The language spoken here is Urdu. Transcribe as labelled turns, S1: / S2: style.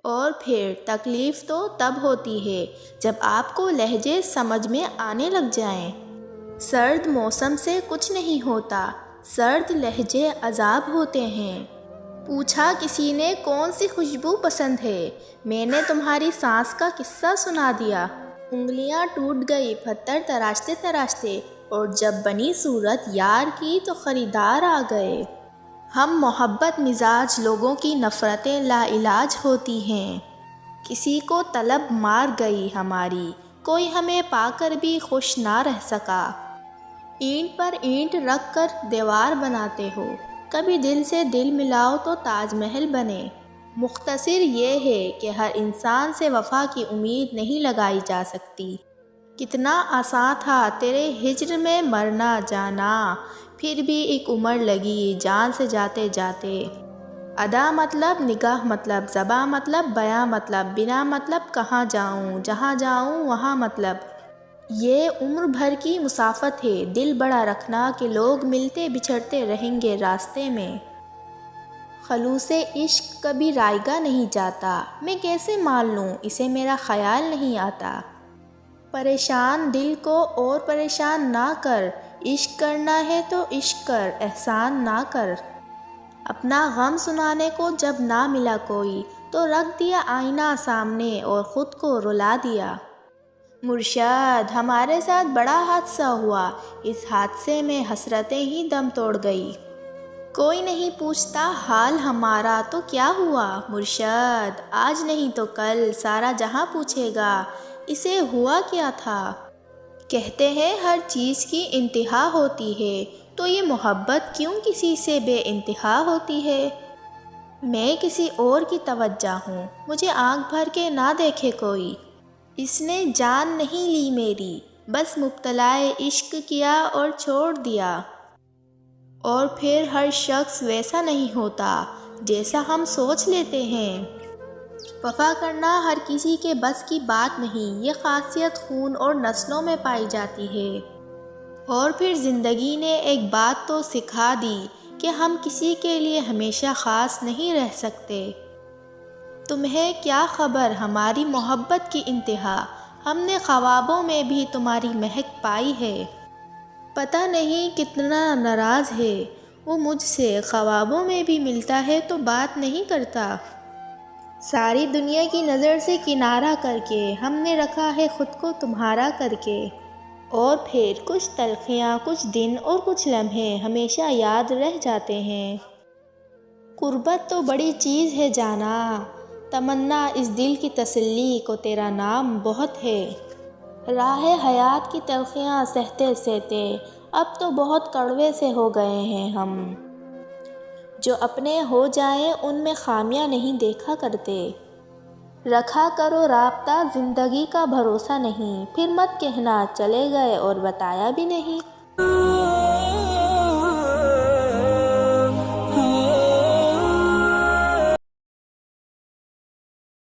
S1: اور پھر تکلیف تو تب ہوتی ہے جب آپ کو لہجے سمجھ میں آنے لگ جائیں۔ سرد موسم سے کچھ نہیں ہوتا، سرد لہجے عذاب ہوتے ہیں۔ پوچھا کسی نے کون سی خوشبو پسند ہے، میں نے تمہاری سانس کا قصہ سنا دیا۔ انگلیاں ٹوٹ گئی پتھر تراشتے تراشتے، اور جب بنی صورت یار کی تو خریدار آ گئے۔ ہم محبت مزاج لوگوں کی نفرتیں لا علاج ہوتی ہیں۔ کسی کو طلب مار گئی ہماری، کوئی ہمیں پا کر بھی خوش نہ رہ سکا۔ اینٹ پر اینٹ رکھ کر دیوار بناتے ہو، کبھی دل سے دل ملاؤ تو تاج محل بنے۔ مختصر یہ ہے کہ ہر انسان سے وفا کی امید نہیں لگائی جا سکتی۔ کتنا آسان تھا تیرے ہجر میں مرنا جانا، پھر بھی ایک عمر لگی جان سے جاتے جاتے۔ ادا مطلب نگاہ مطلب زباں مطلب بیاں مطلب بنا مطلب کہاں جاؤں جہاں جاؤں وہاں مطلب۔ یہ عمر بھر کی مسافت ہے، دل بڑا رکھنا کہ لوگ ملتے بچھڑتے رہیں گے راستے میں۔ خلوص عشق کبھی رائیگاں نہیں جاتا، میں کیسے مان لوں اسے میرا خیال نہیں آتا۔ پریشان دل کو اور پریشان نہ کر، عشق کرنا ہے تو عشق کر، احسان نہ کر۔ اپنا غم سنانے کو جب نہ ملا کوئی، تو رکھ دیا آئینہ سامنے اور خود کو رلا دیا۔ مرشد ہمارے ساتھ بڑا حادثہ ہوا، اس حادثے میں حسرتیں ہی دم توڑ گئی۔ کوئی نہیں پوچھتا حال ہمارا تو کیا ہوا مرشد، آج نہیں تو کل سارا جہاں پوچھے گا اسے ہوا کیا تھا۔ کہتے ہیں ہر چیز کی انتہا ہوتی ہے، تو یہ محبت کیوں کسی سے بے انتہا ہوتی ہے؟ میں کسی اور کی توجہ ہوں، مجھے آنکھ بھر کے نہ دیکھے کوئی۔ اس نے جان نہیں لی میری، بس مبتلائے عشق کیا اور چھوڑ دیا۔ اور پھر ہر شخص ویسا نہیں ہوتا جیسا ہم سوچ لیتے ہیں۔ وفا کرنا ہر کسی کے بس کی بات نہیں، یہ خاصیت خون اور نسلوں میں پائی جاتی ہے۔ اور پھر زندگی نے ایک بات تو سکھا دی کہ ہم کسی کے لیے ہمیشہ خاص نہیں رہ سکتے۔ تمہیں کیا خبر ہماری محبت کی انتہا، ہم نے خوابوں میں بھی تمہاری مہک پائی ہے۔ پتہ نہیں کتنا ناراض ہے وہ مجھ سے، خوابوں میں بھی ملتا ہے تو بات نہیں کرتا۔ ساری دنیا کی نظر سے کنارہ کر کے ہم نے رکھا ہے خود کو تمہارا کر کے۔ اور پھر کچھ تلخیاں، کچھ دن اور کچھ لمحے ہمیشہ یاد رہ جاتے ہیں۔ قربت تو بڑی چیز ہے جانا، تمنا اس دل کی تسلی کو تیرا نام بہت ہے۔ راہ حیات کی تلخیاں سہتے سہتے اب تو بہت کڑوے سے ہو گئے ہیں ہم۔ جو اپنے ہو جائیں ان میں خامیاں نہیں دیکھا کرتے۔ رکھا کرو رابطہ زندگی کا بھروسہ نہیں، پھر مت کہنا چلے گئے اور بتایا بھی نہیں۔